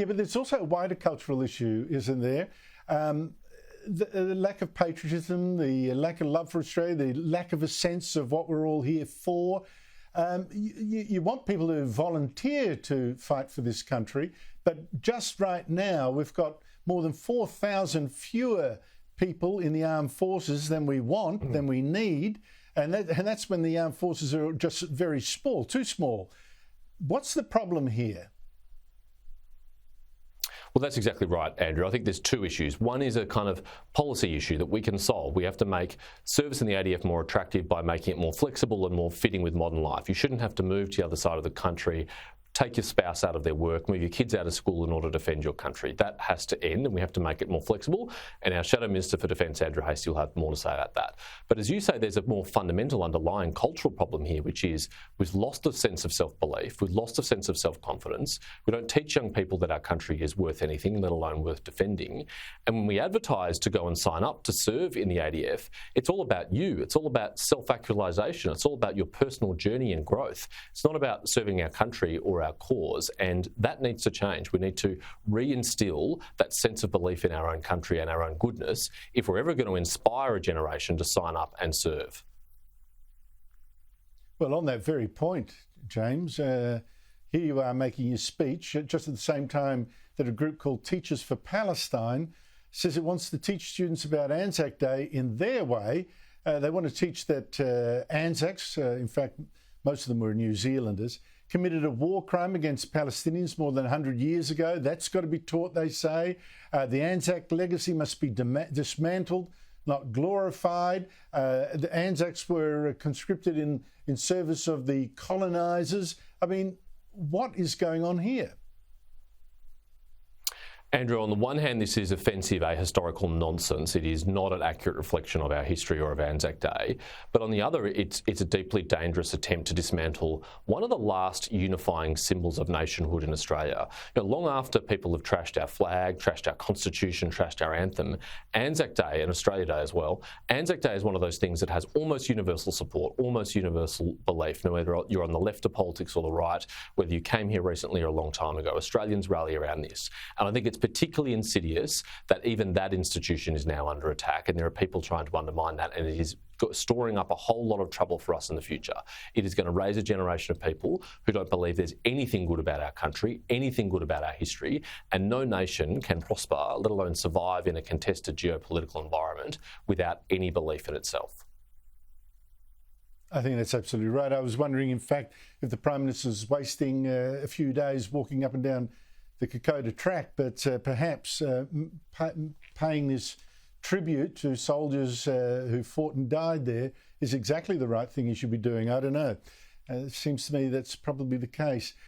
Yeah, but there's also a wider cultural issue, isn't there? The lack of patriotism, the lack of love for Australia, the lack of a sense of what we're all here for. You want people to volunteer to fight for this country, but just right now we've got more than 4,000 fewer people in the armed forces than we want, than we need, and that's when the armed forces are just very small, too small. What's the problem here? Well, that's exactly right, Andrew. I think there's two issues. One is a kind of policy issue that we can solve. We have to make service in the ADF more attractive by making it more flexible and more fitting with modern life. You shouldn't have to move to the other side of the country, take your spouse out of their work, move your kids out of school in order to defend your country. That has to end, and we have to make it more flexible. And our Shadow Minister for Defence, Andrew Hastie, will have more to say about that. But as you say, there's a more fundamental underlying cultural problem here, which is we've lost a sense of self-belief, we've lost a sense of self-confidence. We don't teach young people that our country is worth anything, let alone worth defending. And when we advertise to go and sign up to serve in the ADF, it's all about you. It's all about self-actualisation. It's all about your personal journey and growth. It's not about serving our country or our cause, and that needs to change. We need to re-instill that sense of belief in our own country and our own goodness if we're ever going to inspire a generation to sign up and serve. Well, on that very point, James, here you are making your speech just at the same time that a group called Teachers for Palestine says it wants to teach students about Anzac Day in their way. They want to teach that Anzacs, in fact, most of them were New Zealanders, committed a war crime against Palestinians more than 100 years ago. That's got to be taught, they say. The Anzac legacy must be dismantled, not glorified. The Anzacs were conscripted in service of the colonisers. I mean, what is going on here? Andrew, on the one hand, this is offensive, ahistorical nonsense. It is not an accurate reflection of our history or of Anzac Day. But on the other, it's a deeply dangerous attempt to dismantle one of the last unifying symbols of nationhood in Australia. You know, long after people have trashed our flag, trashed our constitution, trashed our anthem, Anzac Day, and Australia Day as well, Anzac Day is one of those things that has almost universal support, almost universal belief, no matter you're on the left of politics or the right, whether you came here recently or a long time ago. Australians rally around this. And I think it's particularly insidious that even that institution is now under attack, and there are people trying to undermine that, and it is storing up a whole lot of trouble for us in the future. It is going to raise a generation of people who don't believe there's anything good about our country, anything good about our history, and no nation can prosper, let alone survive in a contested geopolitical environment without any belief in itself. I think that's absolutely right. I was wondering, in fact, if the Prime Minister's wasting a few days walking up and down the Kokoda track, but perhaps paying this tribute to soldiers who fought and died there is exactly the right thing he should be doing. I don't know. It seems to me that's probably the case.